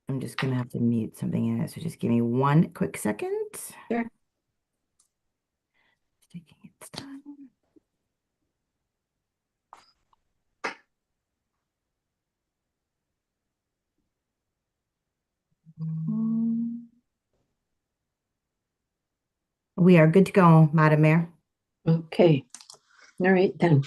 I'm just gonna have to mute something in it, so just give me one quick second. Sure. Just taking its time. We are good to go, Madam Mayor. Okay. All right then.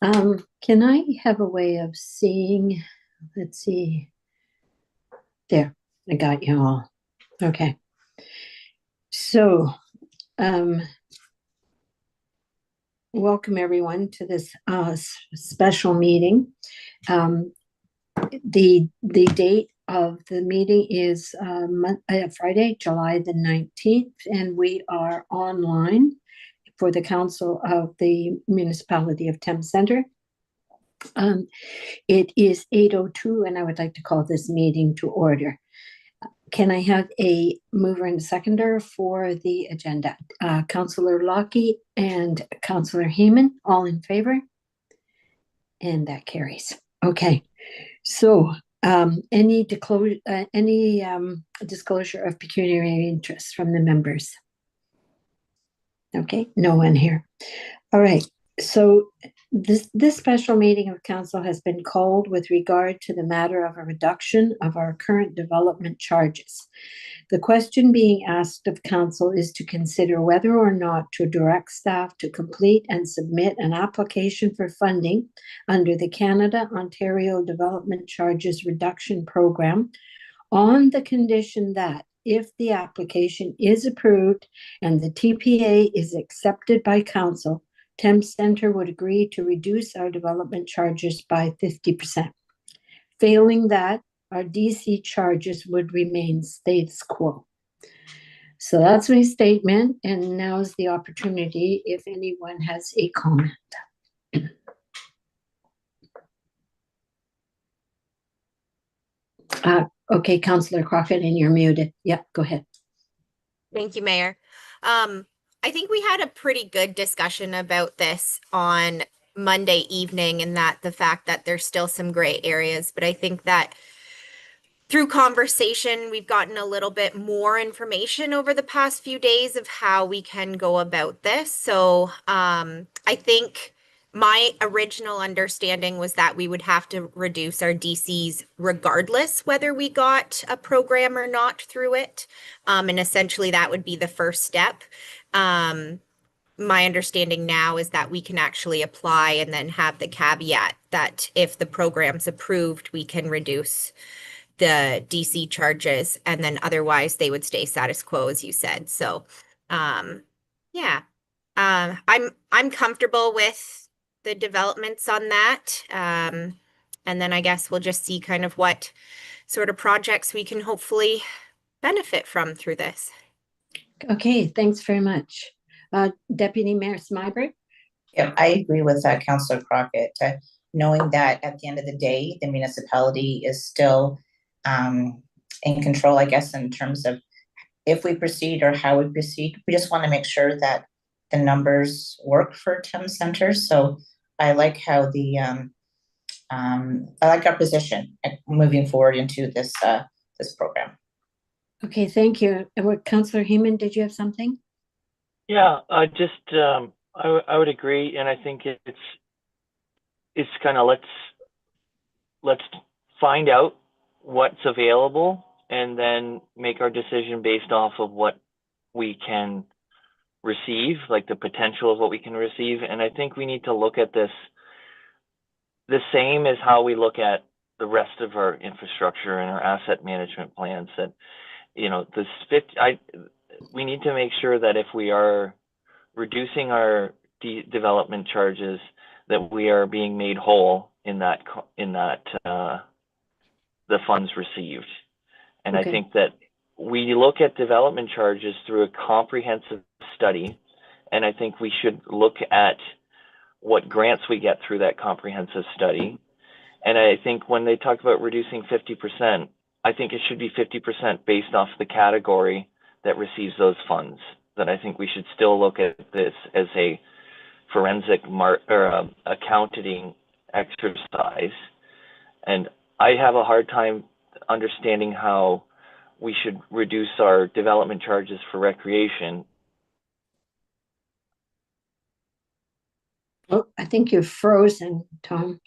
Can I have a way of seeing? Let's see. There, I got you all. Okay. So, um, welcome everyone to this special meeting. Um, the date of the meeting is Friday, July the 19th, and we are online for the Council of the Municipality of Thames Centre. It is 8:02, and I would like to call this meeting to order. Can I have a mover and a seconder for the agenda? Councillor Lockie and Councillor Heyman, all in favor? And that carries. Okay. So, any disclosure of pecuniary interest from the members? Okay, no one here. All right. So this special meeting of council has been called with regard to the matter of a reduction of our current development charges. The question being asked of council is to consider whether or not to direct staff to complete and submit an application for funding under the Canada-Ontario Development Charges Reduction Program on the condition that if the application is approved and the TPA is accepted by council, Thames Centre would agree to reduce our development charges by 50%. Failing that, our DC charges would remain status quo. So that's my statement, and now is the opportunity if anyone has a comment. Okay, Councillor Crockett, and you're muted. Yep, go ahead. Thank you, Mayor. I think we had a pretty good discussion about this on Monday evening, and that the fact that there's still some gray areas, but I think that through conversation, we've gotten a little bit more information over the past few days of how we can go about this. So I think my original understanding was that we would have to reduce our DCs regardless whether we got a program or not through it. And essentially that would be the first step. My understanding now is that we can actually apply and then have the caveat that if the program's approved, we can reduce the DC charges, and then otherwise they would stay status quo, as you said. So, yeah, I'm comfortable with the developments on that. And then I guess we'll just see kind of what sort of projects we can hopefully benefit from through this. Okay, thanks very much. Deputy Mayor Smyberg? Yeah, I agree with Councillor Crockett. Knowing that at the end of the day, the municipality is still in control, I guess, in terms of if we proceed or how we proceed. We just want to make sure that the numbers work for Thames Centre. So I like how I like our position moving forward into this this program. Okay, thank you. Councillor Heyman, did you have something? Yeah, I would agree, and I think it's kind of let's find out what's available and then make our decision based off of what we can receive, like the potential of what we can receive. And I think we need to look at this the same as how we look at the rest of our infrastructure and our asset management plans. That, you know, we need to make sure that if we are reducing our development charges, that we are being made whole in that the funds received. And okay. I think that we look at development charges through a comprehensive study, and I think we should look at what grants we get through that comprehensive study. And I think when they talk about reducing 50%, I think it should be 50% based off the category that receives those funds. That I think we should still look at this as a forensic accounting exercise. And I have a hard time understanding how we should reduce our development charges for recreation. Oh, I think you're frozen, Tom.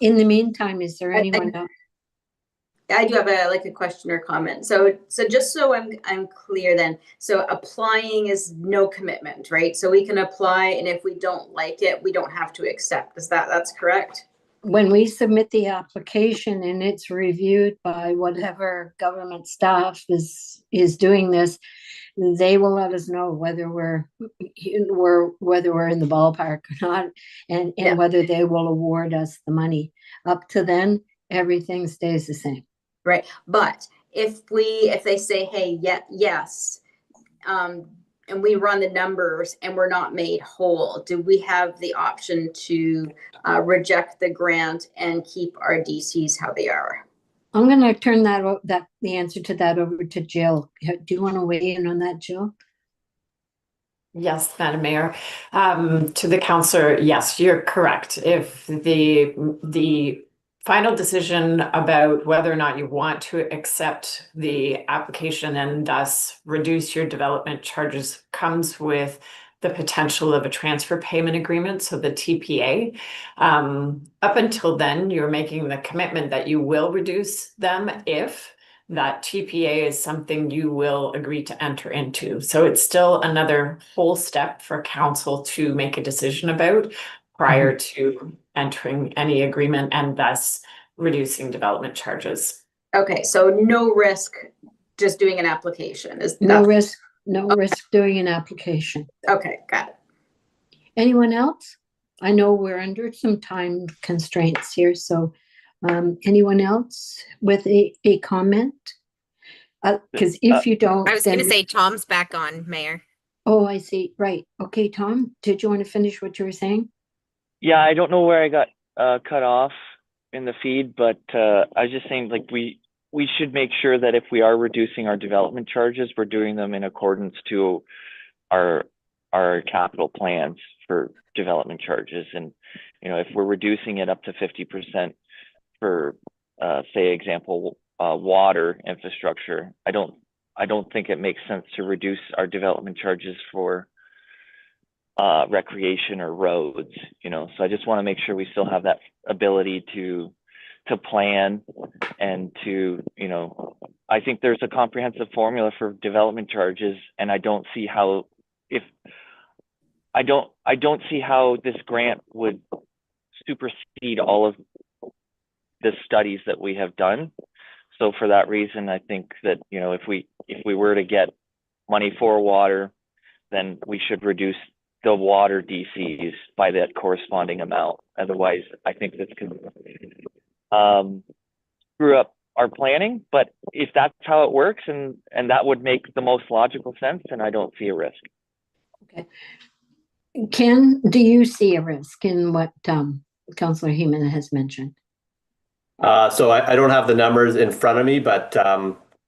In the meantime, is there anyone else? I do have a question or comment. So just so I'm clear then, so applying is no commitment, right? So we can apply, and if we don't like it, we don't have to accept. That's correct? When we submit the application and it's reviewed by whatever government staff is doing this, they will let us know whether we're in the ballpark or not, and Yeah. whether they will award us the money. Up to then, everything stays the same. Right. But if they say, hey, yes, and we run the numbers and we're not made whole, do we have the option to reject the grant and keep our DCs how they are? I'm going to turn the answer to that over to Jill. Do you want to weigh in on that, Jill? Yes, Madam Mayor. To the councillor, yes, you're correct. If the final decision about whether or not you want to accept the application and thus reduce your development charges comes with the potential of a transfer payment agreement, so the TPA. Up until then, you're making the commitment that you will reduce them if that TPA is something you will agree to enter into. So it's still another whole step for council to make a decision about prior to entering any agreement and thus reducing development charges. Okay, so no risk, just doing an application is No risk doing an application. Okay, got it. Anyone else? I know we're under some time constraints here, so anyone else with a comment? Because if you don't, I was going to say Tom's back on, Mayor. Oh, I see. Right. Okay, Tom, did you want to finish what you were saying? Yeah, I don't know where I got cut off in the feed, but I was just saying, like, we should make sure that if we are reducing our development charges, we're doing them in accordance to our capital plans for development charges. And, you know, if we're reducing it up to 50% for, say, example, water infrastructure, I don't think it makes sense to reduce our development charges for recreation or roads, you know. So I just want to make sure we still have that ability to plan and to, you know, I think there's a comprehensive formula for development charges, and I don't see how this grant would supersede all of the studies that we have done. So for that reason, I think that, you know, if we were to get money for water, then we should reduce the water DCs by that corresponding amount. Otherwise, I think this could screw up our planning. But if that's how it works, and that would make the most logical sense, then I don't see a risk. Okay. Ken, do you see a risk in what Councillor Heeman has mentioned? So I don't have the numbers in front of me, but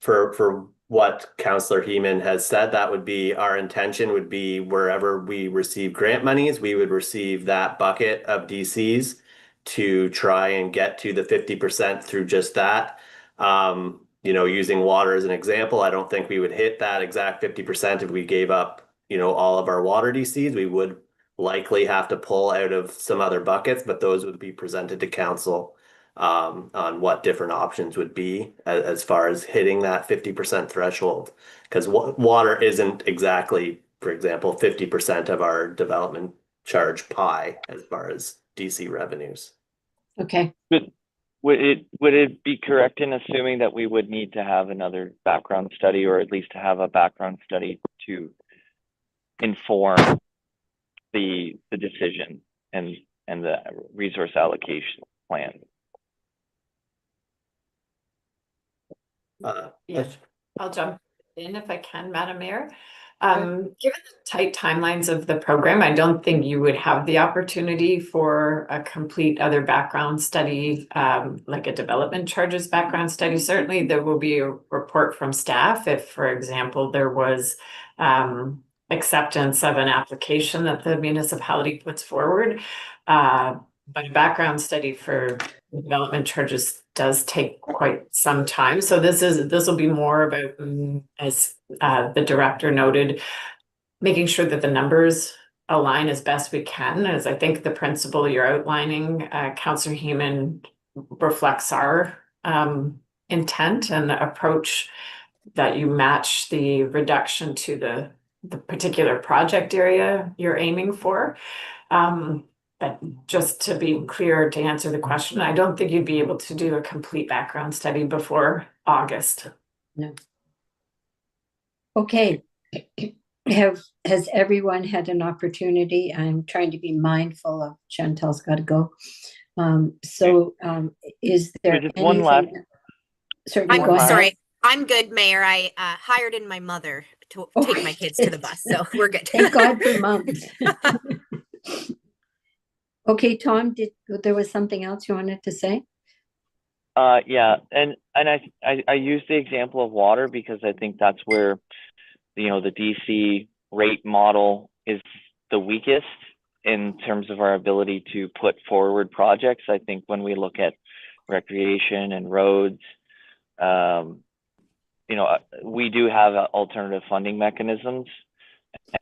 for what Councillor Heeman has said, that would be our intention. Would be wherever we receive grant monies, we would receive that bucket of DCs to try and get to the 50% through just that. You know, using water as an example, I don't think we would hit that exact 50% if we gave up, you know, all of our water DCs. We would likely have to pull out of some other buckets, but those would be presented to council on what different options would be as far as hitting that 50% threshold. Because water isn't exactly, for example, 50% of our development charge pie as far as DC revenues. Okay. Would it be correct in assuming that we would need to have another background study, or at least to have a background study to inform the decision and the resource allocation plan? Yes, I'll jump in if I can, Madam Mayor. Given the tight timelines of the program, I don't think you would have the opportunity for a complete other background study, like a development charges background study. Certainly there will be a report from staff if, for example, there was acceptance of an application that the municipality puts forward. But a background study for development charges does take quite some time. So this will be more about, as the director noted, making sure that the numbers align as best we can. As I think the principle you're outlining, Councillor Heeman, reflects our intent and approach, that you match the reduction to the particular project area you're aiming for. But just to be clear, to answer the question, I don't think you'd be able to do a complete background study before August. No. Okay. Has everyone had an opportunity? I'm trying to be mindful of Chantel's got to go. Is there There's just one last. anything? Certainly, I'm go ahead. sorry. I'm good, Mayor. I hired in my mother to take my kids to the bus, so we're good. Thank God for moms. Okay, Tom, there was something else you wanted to say? Yeah, and I use the example of water because I think that's where, the DC rate model is the weakest in terms of our ability to put forward projects. I think when we look at recreation and roads, we do have alternative funding mechanisms.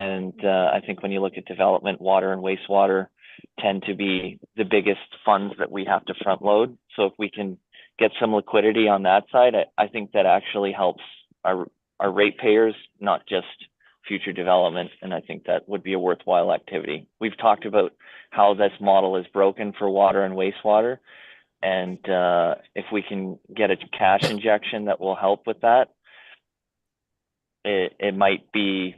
And I think when you look at development, water and wastewater tend to be the biggest funds that we have to front load. So if we can get some liquidity on that side, I think that actually helps our ratepayers, not just future development. And I think that would be a worthwhile activity. We've talked about how this model is broken for water and wastewater. And if we can get a cash injection that will help with that, it might be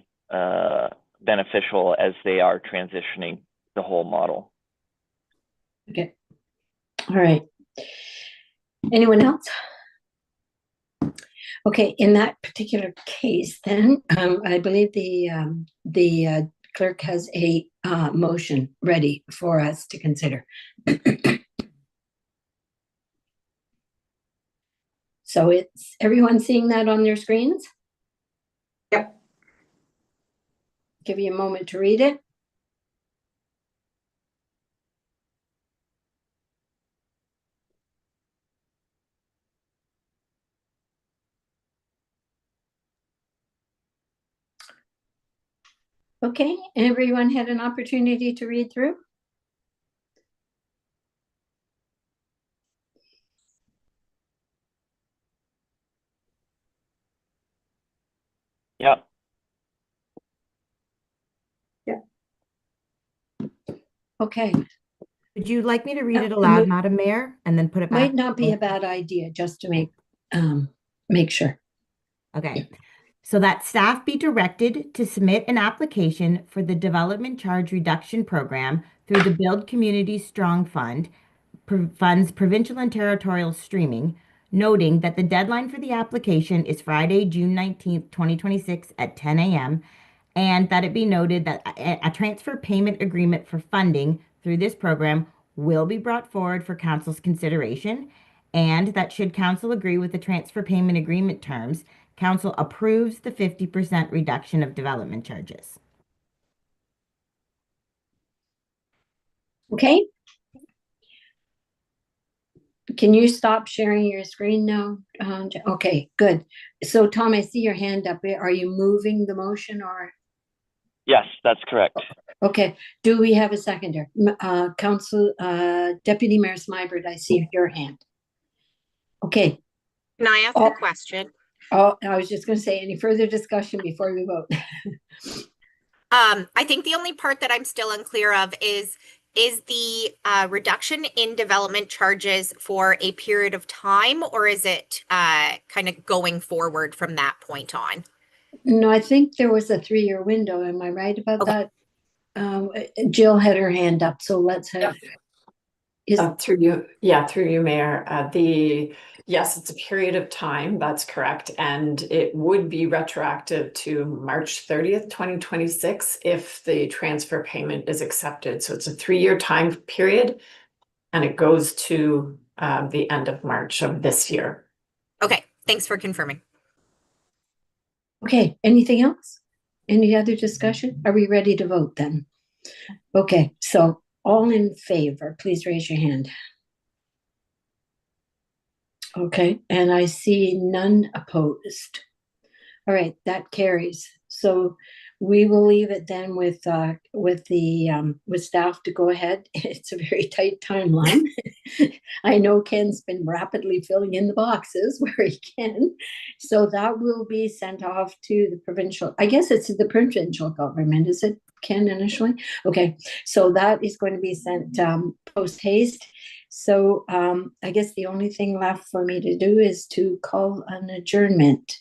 beneficial as they are transitioning the whole model. Okay. All right. Anyone else? Okay, in that particular case, then I believe the clerk has a motion ready for us to consider. So it's everyone seeing that on their screens? Yep. Give you a moment to read it. Okay, everyone had an opportunity to read through? Yeah. Yeah. Okay. Would you like me to read it aloud, Madam Mayor, and then put it back? Might not be a bad idea, just to make sure. Okay. So that staff be directed to submit an application for the Development Charge Reduction Program through the Build Communities Strong Fund, funds provincial and territorial streaming, noting that the deadline for the application is Friday, June 19th, 2026 at 10 a.m., and that it be noted that a transfer payment agreement for funding through this program will be brought forward for council's consideration, and that should council agree with the transfer payment agreement terms, council approves the 50% reduction of development charges. Okay. Can you stop sharing your screen now? Okay, good. So Tom, I see your hand up. Are you moving the motion or? Yes, that's correct. Okay, do we have a seconder? Council, Deputy Mayor Smybert, I see your hand. Okay. Can I ask a question? Oh, I was just going to say, any further discussion before we vote? I think the only part that I'm still unclear of is the reduction in development charges for a period of time, or is it kind of going forward from that point on? No, I think there was a 3-year window. Am I right about that? Jill had her hand up, so let's have. Through you, Mayor. Yes, it's a period of time, that's correct. And it would be retroactive to March 30th, 2026 if the transfer payment is accepted. So it's a 3-year time period and it goes to the end of March of this year. Okay, thanks for confirming. Okay, anything else? Any other discussion? Are we ready to vote then? Okay, so All in favor, please raise your hand. Okay, and I see none opposed. All right, that carries. So we will leave it then with staff to go ahead. It's a very tight timeline. I know Ken's been rapidly filling in the boxes where he can. So that will be sent off to the provincial, I guess it's the provincial government, is it, Ken, initially? Okay, so that is going to be sent post haste. So I guess the only thing left for me to do is to call an adjournment.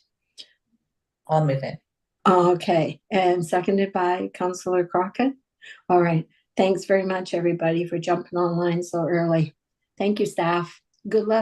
I'll move it. Okay, and seconded by Councillor Crockett. All right, thanks very much, everybody, for jumping online so early. Thank you, staff. Good luck.